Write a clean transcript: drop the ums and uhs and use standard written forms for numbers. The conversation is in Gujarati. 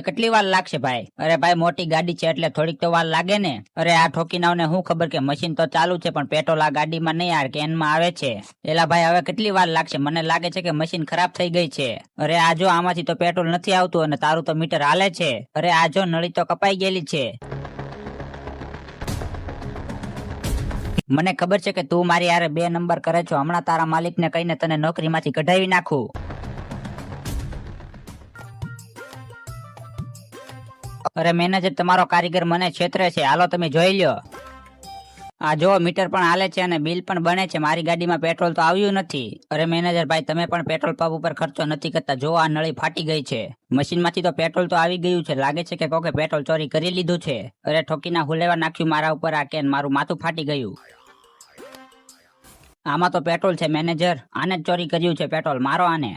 હવે કેટલી વાર લાગશે ભાઈ? અરે ભાઈ મોટી ગાડી છે એટલે થોડીક તો વાર લાગે ને. અરે આ ઠોકીનાઓને શું ખબર કે મશીન તો ચાલુ છે પણ પેટ્રોલ આ ગાડીમાં નહીં યાર કેનમાં આવે છે. એલા ભાઈ હવે કેટલી વાર લાગશે? મને લાગે છે કે મશીન ખરાબ થઈ ગઈ છે. અરે આ જો આમાંથી તો પેટ્રોલ નથી આવતું અને તારું તો મીટર હાલે છે. અરે આ જો નળી તો કપાઈ ગયેલી છે. મને ખબર છે કે તું મારી યારે 2 નંબર કરે છો. હમણાં તારા માલિકને કહીને તને નોકરીમાંથી કઢાવી નાખું. અરે મેનેજર તમારો કારીગર મને છેતરે છે, હાલો તમે જોઈ લ્યો. આ જો મીટર પણ હાલે છે અને બિલ પણ બને છે. મારી ગાડીમાં પેટ્રોલ તો આવ્યું નથી. અરે મેનેજર ભાઈ તમે પણ પેટ્રોલ પંપ ઉપર ખર્ચો નથી કરતા. જો આ નળી ફાટી ગઈ છે. મશીનમાંથી તો પેટ્રોલ તો આવી ગયું છે. લાગે છે કે કોકે પેટ્રોલ ચોરી કરી લીધું છે. અરે ઠોકીના હુલેવા નાખ્યું મારા ઉપર આ કેન. મારું માથું ફાટી ગયું. આમાં તો પેટ્રોલ છે મેનેજર. આને જ ચોરી કર્યું છે પેટ્રોલ. મારો આને.